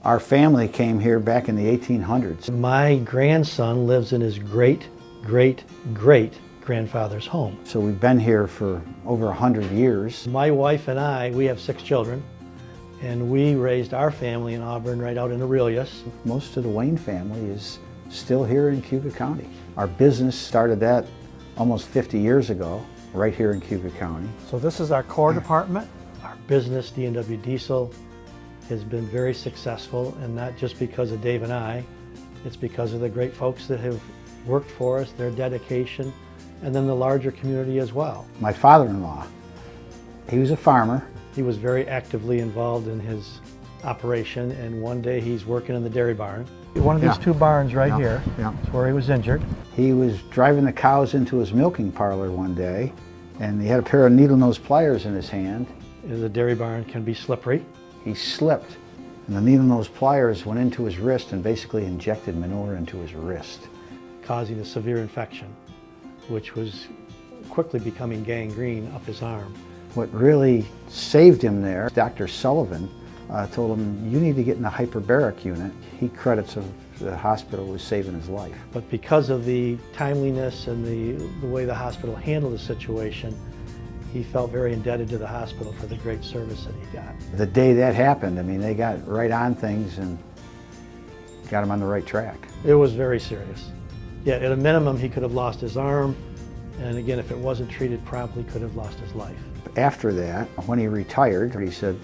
Our family came here back in the 1800s. My grandson lives in his great-great-great-grandfather's home. So we've been here for over 100 years. My wife and I, we have 6 children, and we raised our family in Auburn right out in Aurelius. Most of the Wayne family is still here in Cuba County. Our business started that almost 50 years ago, right here in Cuba County. So this is our core department. Our business, D&W Diesel, has been very successful, and not just because of Dave and I, it's because of the great folks that have worked for us, their dedication, and then the larger community as well. My father-in-law, he was a farmer. He was very actively involved in his operation, and one day he's working in the dairy barn. One of these 2 barns right here is where he was injured. He was driving the cows into his milking parlor one day, and he had a pair of needle-nose pliers in his hand. The dairy barn can be slippery. He slipped, and the needle-nose pliers went into his wrist and basically injected manure into his wrist, causing a severe infection, which was quickly becoming gangrene up his arm. What really saved him there, Dr. Sullivan told him, you need to get in the hyperbaric unit. He credits of the hospital with saving his life. But because of the timeliness and the way the hospital handled the situation, he felt very indebted to the hospital for the great service that he got. The day that happened, I mean, they got right on things and got him on the right track. It was very serious. Yeah, at a minimum, he could have lost his arm, and again, if it wasn't treated promptly, could have lost his life. After that, when he retired, he said,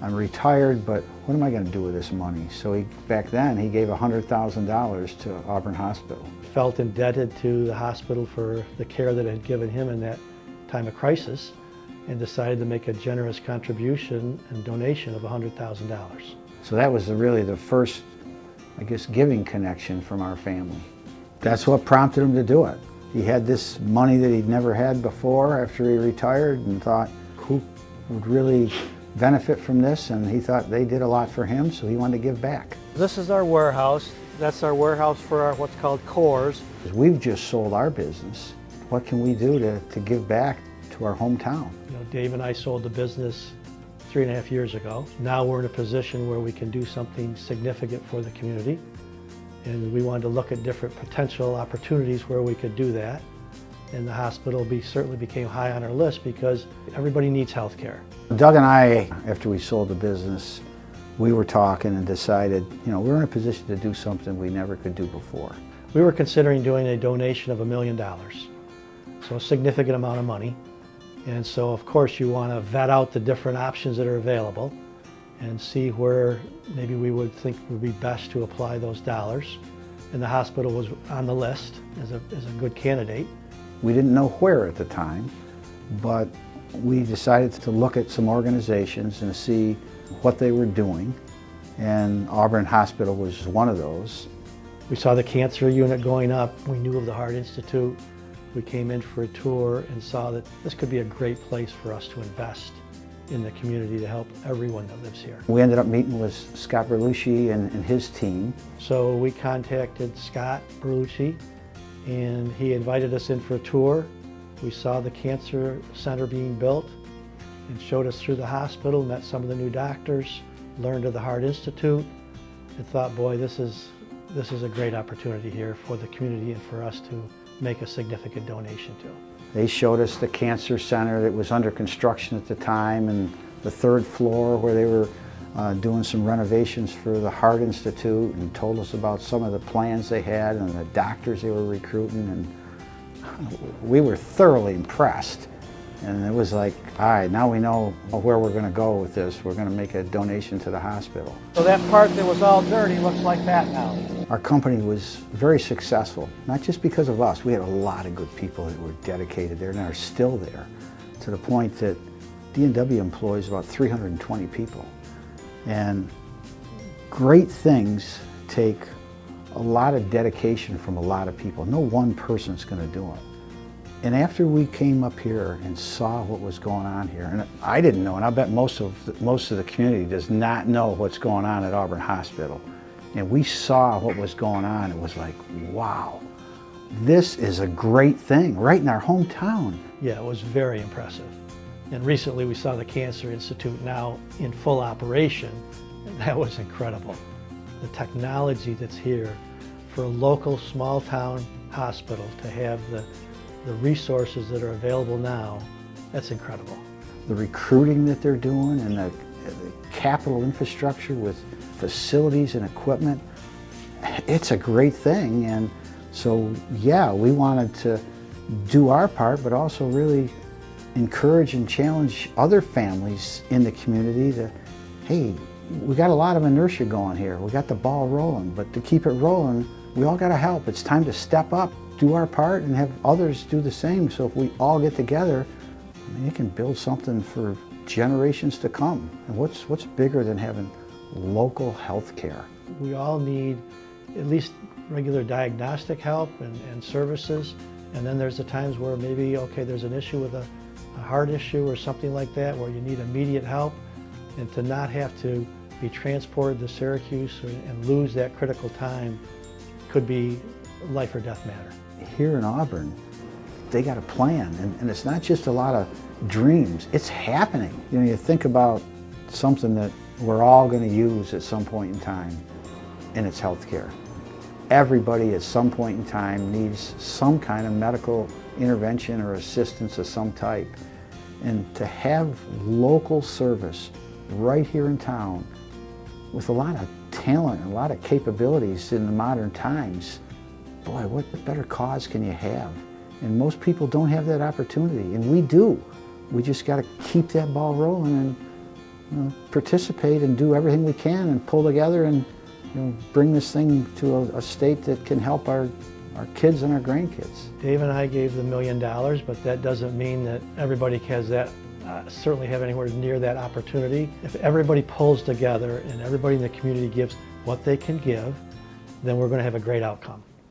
I'm retired, but what am I going to do with this money? So back then, he gave $100,000 to Auburn Hospital. Felt indebted to the hospital for the care that it had given him in that time of crisis, and decided to make a generous contribution and donation of $100,000. So that was really the first, I guess, giving connection from our family. That's what prompted him to do it. He had this money that he'd never had before after he retired, and thought, who would really benefit from this? And he thought they did a lot for him, so he wanted to give back. This is our warehouse. That's our warehouse for our what's called cores. We've just sold our business. What can we do to give back to our hometown? You know, Dave and I sold the business 3.5 years ago. Now we're in a position where we can do something significant for the community, and we wanted to look at different potential opportunities where we could do that. And the hospital certainly became high on our list because everybody needs health care. Doug and I, after we sold the business, we were talking and decided, you know, we're in a position to do something we never could do before. We were considering doing a donation of $1 million. So a significant amount of money. And so of course you want to vet out the different options that are available and see where maybe we would think would be best to apply those dollars. And the hospital was on the list as a good candidate. We didn't know where at the time, but we decided to look at some organizations and see what they were doing. And Auburn Hospital was one of those. We saw the cancer unit going up. We knew of the Heart Institute. We came in for a tour and saw that this could be a great place for us to invest in the community to help everyone that lives here. We ended up meeting with Scott Berlucci and his team. So we contacted Scott Berlucci, and he invited us in for a tour. We saw the cancer center being built and showed us through the hospital, met some of the new doctors, learned of the Heart Institute, and thought, boy, this is a great opportunity here for the community and for us to make a significant donation to. They showed us the cancer center that was under construction at the time, and the 3rd floor where they were doing some renovations for the Heart Institute, and told us about some of the plans they had and the doctors they were recruiting, and we were thoroughly impressed. And it was like, all right, now we know where we're going to go with this. We're going to make a donation to the hospital. So that part that was all dirty looks like that now. Our company was very successful, not just because of us. We had a lot of good people that were dedicated there and are still there, to the point that D&W employs about 320 people. And great things take a lot of dedication from a lot of people. No one person's going to do it. And after we came up here and saw what was going on here, and I didn't know, and I bet most of the community does not know what's going on at Auburn Hospital, and we saw what was going on, it was like, wow, this is a great thing right in our hometown. Yeah, it was very impressive. And recently we saw the Cancer Institute now in full operation, That was incredible. The technology that's here for a local small town hospital to have the resources that are available now, that's incredible. The recruiting that they're doing and the capital infrastructure with facilities and equipment, it's a great thing. And so, yeah, we wanted to do our part, but also really encourage and challenge other families in the community to, hey, we got a lot of inertia going here. We got the ball rolling, but to keep it rolling, we all got to help. It's time to step up, do our part, and have others do the same. So if we all get together, I mean, you can build something for generations to come. And what's bigger than having local health care? We all need at least regular diagnostic help and services. And then there's the times where maybe, okay, there's an issue with a heart issue or something like that where you need immediate help, and to not have to be transported to Syracuse and lose that critical time could be a life or death matter. Here in Auburn, they got a plan, and it's not just a lot of dreams, it's happening. You know, you think about something that we're all going to use at some point in time, and it's healthcare. Everybody at some point in time needs some kind of medical intervention or assistance of some type. And to have local service right here in town with a lot of talent and a lot of capabilities in the modern times, boy, what better cause can you have? And most people don't have that opportunity, and we do. We just got to keep that ball rolling and participate and do everything we can and pull together and bring this thing to a state that can help our kids and our grandkids. Dave and I gave the $1 million, but that doesn't mean that everybody has that, certainly have anywhere near that opportunity. If everybody pulls together and everybody in the community gives what they can give, then we're going to have a great outcome.